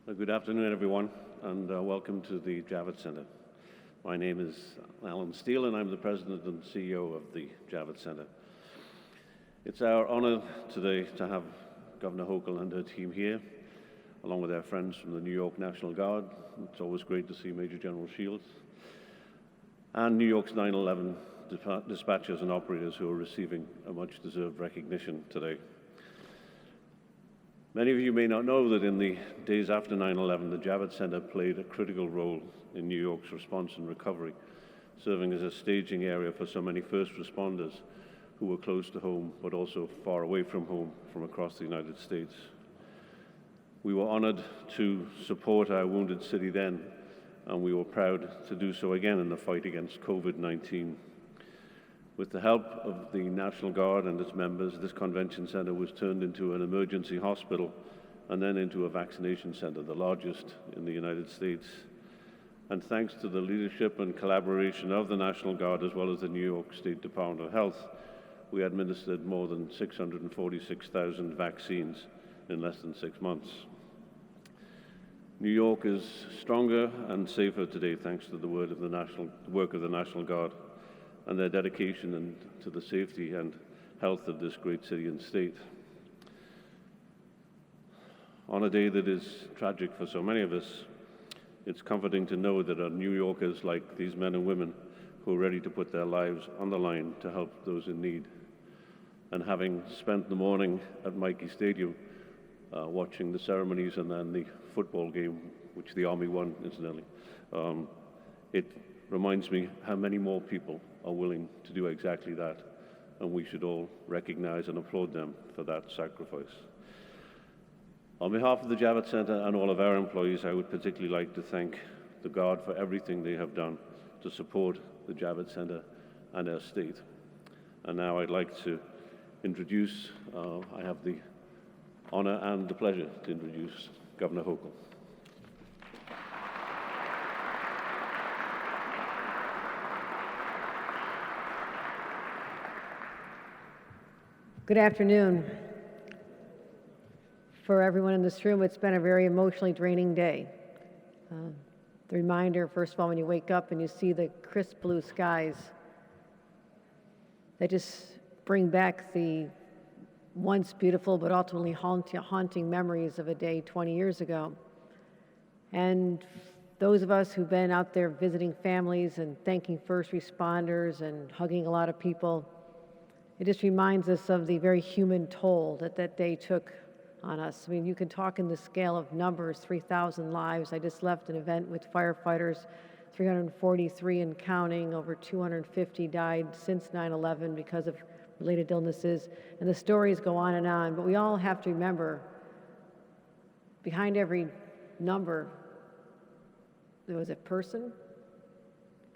Good afternoon, everyone, and welcome to the Javits Center. My name is Alan Steele, and I'm the President and CEO of the Javits Center. It's our honor today to have Governor Hochul and her team here, along with their friends from the New York National Guard. It's always great to see Major General Shields, and New York's 9/11 dispatchers and operators who are receiving a much-deserved recognition today. Many of you may not know that in the days after 9/11, the Javits Center played a critical role in New York's response and recovery, serving as a staging area for so many first responders who were close to home, but also far away from home from across the United States. We were honored to support our wounded city then, and we were proud to do so again in the fight against COVID-19. With the help of the National Guard and its members, this convention center was turned into an emergency hospital and then into a vaccination center, the largest in the United States. And thanks to the leadership and collaboration of the National Guard as well as the New York State Department of Health, we administered more than 646,000 vaccines in less than 6 months. New York is stronger and safer today thanks to the work of the National Guard and their dedication to the safety and health of this great city and state. On a day that is tragic for so many of us, it's comforting to know that our New Yorkers like these men and women who are ready to put their lives on the line to help those in need. And having spent the morning at Michie Stadium watching the ceremonies and then the football game, which the Army won, incidentally, it reminds me how many more people are willing to do exactly that, and we should all recognize and applaud them for that sacrifice. On behalf of the Javits Center and all of our employees, I would particularly like to thank the Guard for everything they have done to support the Javits Center and our state. And now I'd like to introduce, I have the honor and the pleasure to introduce Governor Hochul. Good afternoon. For everyone in this room, it's been a very emotionally draining day. The reminder, first of all, when you wake up and you see the crisp blue skies, they just bring back the once beautiful but ultimately haunting memories of a day 20 years ago. And those of us who've been out there visiting families and thanking first responders and hugging a lot of people, it just reminds us of the very human toll that that day took on us. I mean, you can talk in the scale of numbers, 3,000 lives. I just left an event with firefighters, 343 and counting, over 250 died since 9/11 because of related illnesses, and the stories go on, but we all have to remember, behind every number, there was a person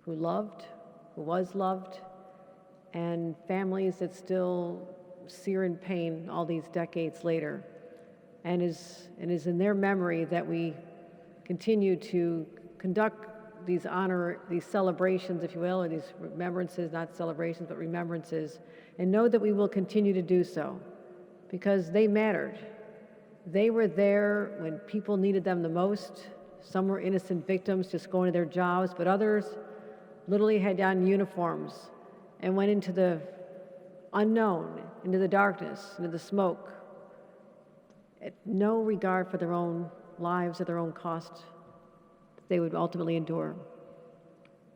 who loved, who was loved, and families that still sear in pain all these decades later. And it is in their memory that we continue to conduct these celebrations, if you will, or these remembrances, not celebrations, but remembrances, and know that we will continue to do so because they mattered. They were there when people needed them the most. Some were innocent victims just going to their jobs, but others literally had on uniforms and went into the unknown, into the darkness, into the smoke, at no regard for their own lives or their own cost they would ultimately endure.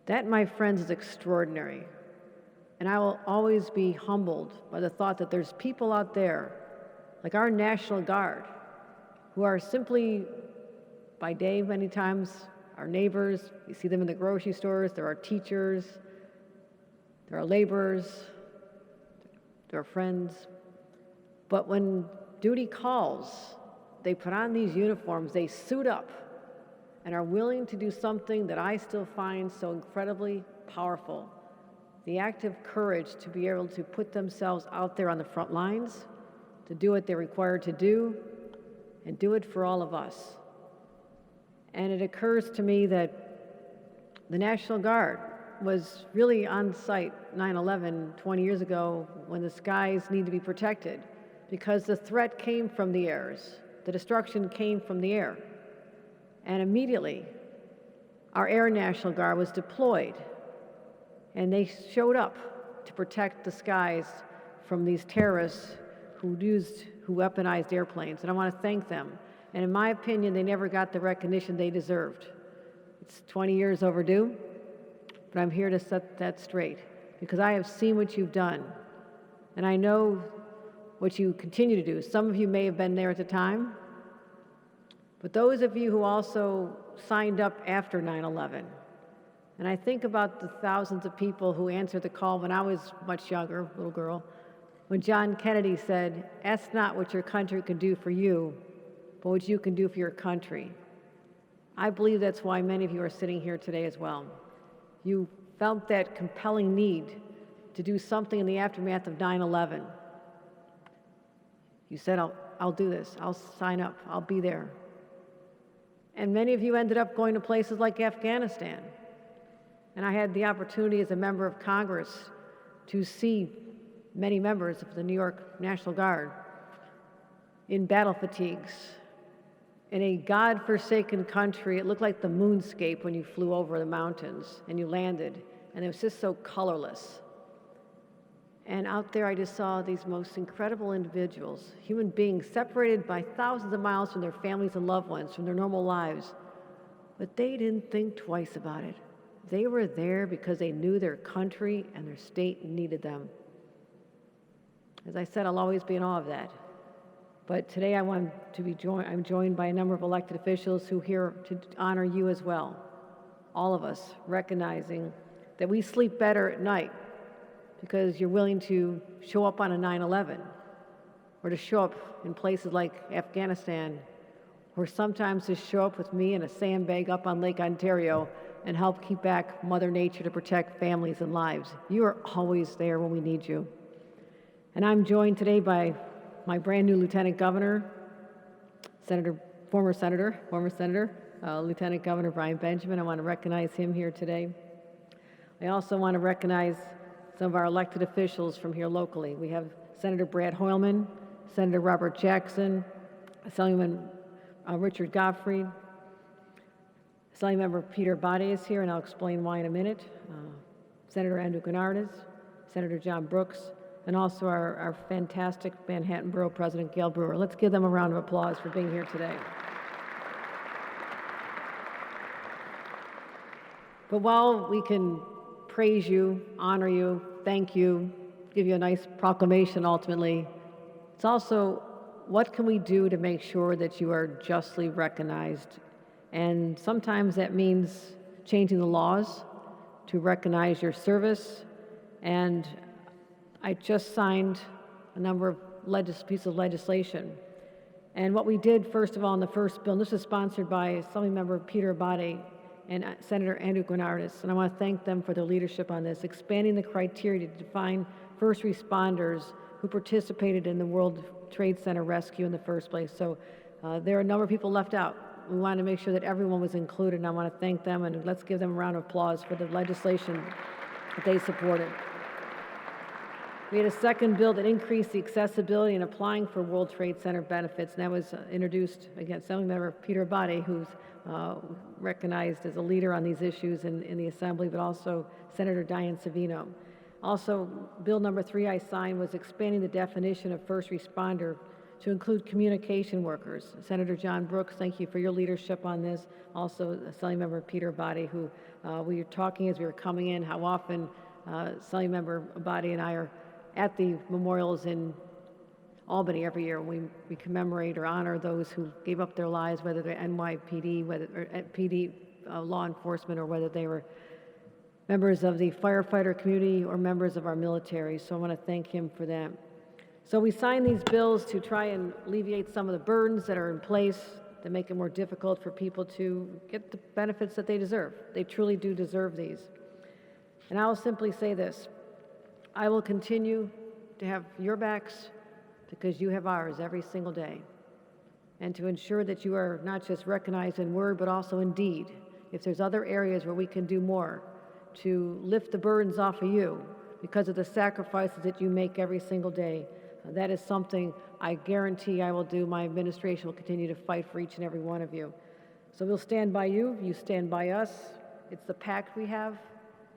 That, my friends, is extraordinary. And I will always be humbled by the thought that there's people out there, like our National Guard, who are simply, by day many times, our neighbors. You see them in the grocery stores. There are teachers. There are laborers, there are friends, but when duty calls, they put on these uniforms, they suit up, and are willing to do something that I still find so incredibly powerful. The act of courage to be able to put themselves out there on the front lines, to do what they're required to do, and do it for all of us. And it occurs to me that the National Guard was really on site 9/11 20 years ago when the skies need to be protected because the threat came from the airs. The destruction came from the air. And immediately, our Air National Guard was deployed, and they showed up to protect the skies from these terrorists who weaponized airplanes. And I want to thank them. And in my opinion, they never got the recognition they deserved. It's 20 years overdue, but I'm here to set that straight because I have seen what you've done, and I know what you continue to do. Some of you may have been there at the time, but those of you who also signed up after 9/11, and I think about the thousands of people who answered the call when I was much younger, little girl, when John Kennedy said, "Ask not what your country can do for you, but what you can do for your country." I believe that's why many of you are sitting here today as well. You felt that compelling need to do something in the aftermath of 9/11. You said, I'll do this, I'll sign up, I'll be there. And many of you ended up going to places like Afghanistan. And I had the opportunity as a member of Congress to see many members of the New York National Guard in battle fatigues. In a God-forsaken country, it looked like the moonscape when you flew over the mountains and you landed, and it was just so colorless. And out there I just saw these most incredible individuals, human beings separated by thousands of miles from their families and loved ones, from their normal lives. But they didn't think twice about it. They were there because they knew their country and their state needed them. As I said, I'll always be in awe of that. But today I'm joined by a number of elected officials who are here to honor you as well. All of us recognizing that we sleep better at night because you're willing to show up on a 9/11 or to show up in places like Afghanistan, or sometimes to show up with me in a sandbag up on Lake Ontario and help keep back Mother Nature to protect families and lives. You are always there when we need you. And I'm joined today by my brand new Lieutenant Governor, former Senator, Lieutenant Governor Brian Benjamin. I want to recognize him here today. I also want to recognize some of our elected officials from here locally. We have Senator Brad Hoylman, Senator Robert Jackson, Assemblyman Richard Gottfried, Assemblymember Peter Bade is here, and I'll explain why in a minute. Senator Andrew Gennardis, Senator John Brooks, and also our fantastic Manhattan Borough President, Gail Brewer. Let's give them a round of applause for being here today. But while we can praise you, honor you, thank you, give you a nice proclamation ultimately, it's also what can we do to make sure that you are justly recognized? And sometimes that means changing the laws to recognize your service. And I just signed a number of pieces of legislation. And what we did, first of all, in the first bill, and this was sponsored by Assemblymember Peter Bade and Senator Andrew Gennardis, and I want to thank them for their leadership on this, expanding the criteria to define first responders who participated in the World Trade Center rescue in the first place. So there are a number of people left out. We wanted to make sure that everyone was included, and I want to thank them, and let's give them a round of applause for the legislation that they supported. We had a second bill that increased the accessibility in applying for World Trade Center benefits, and that was introduced, again, Assemblymember Peter Bade, who's recognized as a leader on these issues in the Assembly, but also Senator Diane Savino. Also, Bill number 3 I signed was expanding the definition of first responder to include communication workers. Senator John Brooks, thank you for your leadership on this. Also, Assemblymember Peter Bade, who we were talking as we were coming in, how often Assemblymember Bade and I are at the memorials in Albany every year. We commemorate or honor those who gave up their lives, whether they're NYPD, PD law enforcement, or whether they were members of the firefighter community or members of our military. So I want to thank him for that. So we signed these bills to try and alleviate some of the burdens that are in place that make it more difficult for people to get the benefits that they deserve. They truly do deserve these. And I'll simply say this: I will continue to have your backs because you have ours every single day, and to ensure that you are not just recognized in word but also in deed. If there's other areas where we can do more to lift the burdens off of you because of the sacrifices that you make every single day, that is something I guarantee I will do. My administration will continue to fight for each and every one of you. So we'll stand by you, you stand by us. It's the pact we have.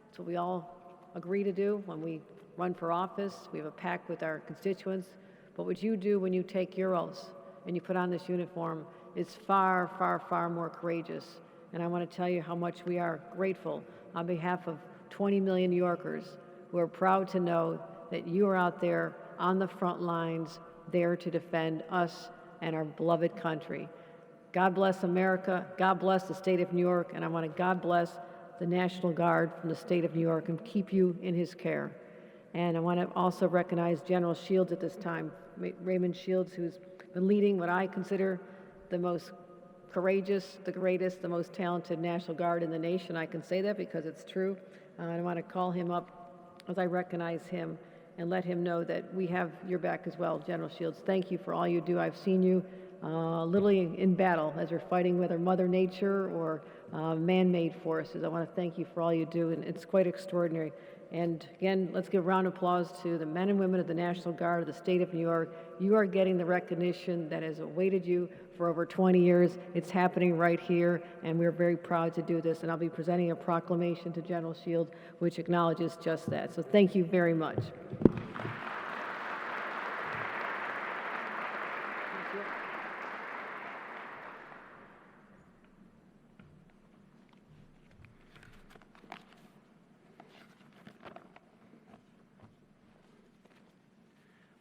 It's what we all agree to do when we run for office. We have a pact with our constituents. But what you do when you take your oaths and you put on this uniform is far, far, far more courageous. And I want to tell you how much we are grateful on behalf of 20 million New Yorkers who are proud to know that you are out there on the front lines, there to defend us and our beloved country. God bless America, God bless the state of New York, and I want to God bless the National Guard from the state of New York and keep you in his care. And I want to also recognize General Shields at this time, Raymond Shields, who's been leading what I consider the most courageous, the greatest, the most talented National Guard in the nation. I can say that because it's true. I want to call him up as I recognize him and let him know that we have your back as well, General Shields. Thank you for all you do. I've seen you literally in battle as you're fighting whether Mother Nature or man-made forces. I want to thank you for all you do, and it's quite extraordinary. And again, let's give a round of applause to the men and women of the National Guard of the state of New York. You are getting the recognition that has awaited you for over 20 years. It's happening right here, and we're very proud to do this. And I'll be presenting a proclamation to General Shields, which acknowledges just that. So thank you very much.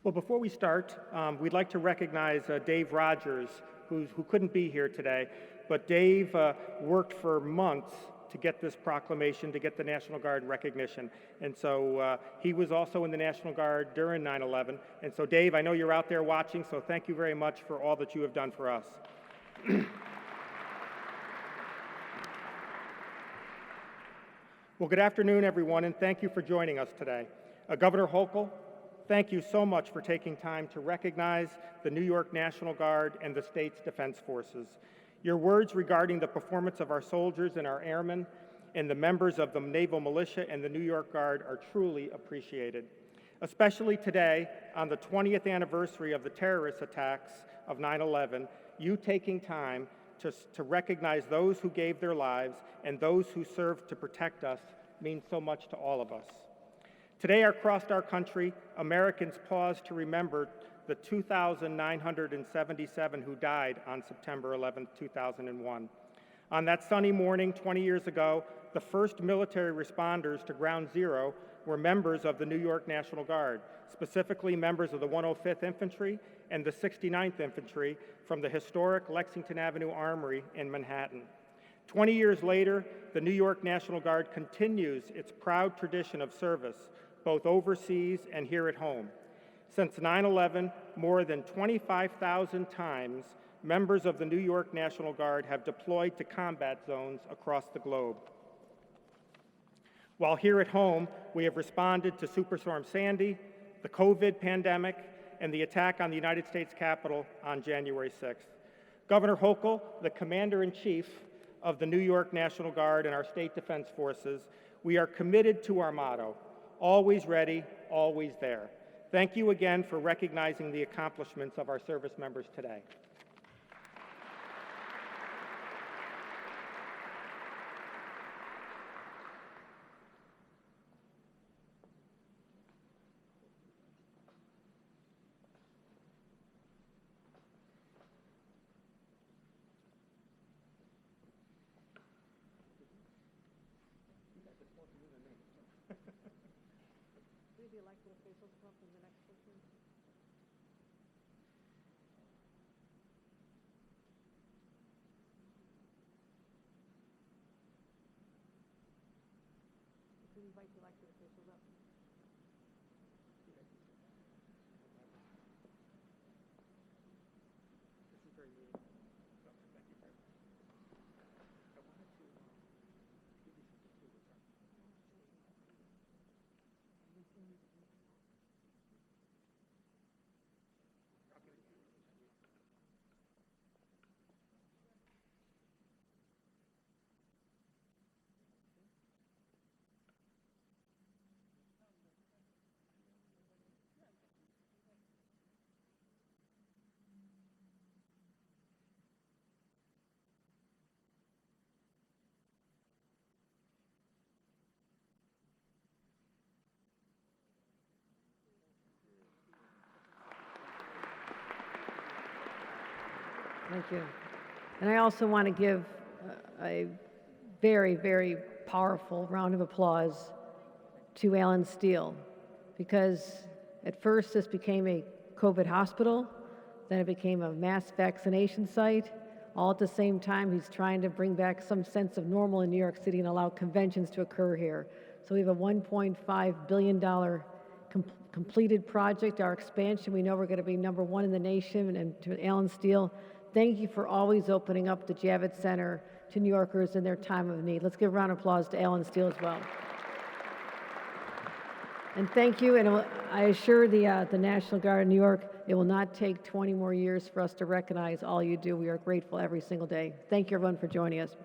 Well, before we start, we'd like to recognize Dave Rogers, who couldn't be here today. But Dave worked for months to get this proclamation, to get the National Guard recognition. And so he was also in the National Guard during 9/11. And so Dave, I know you're out there watching, so thank you very much for all that you have done for us. Well, good afternoon, everyone, and thank you for joining us today. Governor Hochul, thank you so much for taking time to recognize the New York National Guard and the state's defense forces. Your words regarding the performance of our soldiers and our airmen and the members of the Naval Militia and the New York Guard are truly appreciated. Especially today, on the 20th anniversary of the terrorist attacks of 9/11, you taking time to recognize those who gave their lives and those who served to protect us means so much to all of us. Today, across our country, Americans pause to remember the 2,977 who died on September 11, 2001. On that sunny morning 20 years ago, the first military responders to Ground Zero were members of the New York National Guard, specifically members of the 105th Infantry and the 69th Infantry from the historic Lexington Avenue Armory in Manhattan. 20 years later, the New York National Guard continues its proud tradition of service, both overseas and here at home. Since 9/11, more than 25,000 times, members of the New York National Guard have deployed to combat zones across the globe. While here at home, we have responded to Superstorm Sandy, the COVID pandemic, and the attack on the United States Capitol on January 6th. Governor Hochul, the Commander-in-Chief of the New York National Guard and our state defense forces, we are committed to our motto, always ready, always there. Thank you again for recognizing the accomplishments of our service members today. Invite the elected officials up. This is very meaningful. So, thank you very much. I wanted to give you something too. Thank you. And I also want to give a very, very powerful round of applause to Alan Steele, because at first this became a COVID hospital, then it became a mass vaccination site. All at the same time, he's trying to bring back some sense of normal in New York City and allow conventions to occur here. So we have a $1.5 billion completed project, our expansion. We know we're going to be #1 in the nation. And to Alan Steele, thank you for always opening up the Javits Center to New Yorkers in their time of need. Let's give a round of applause to Alan Steele as well. And thank you, and I assure the National Guard of New York, it will not take 20 more years for us to recognize all you do. We are grateful every single day. Thank you, everyone, for joining us.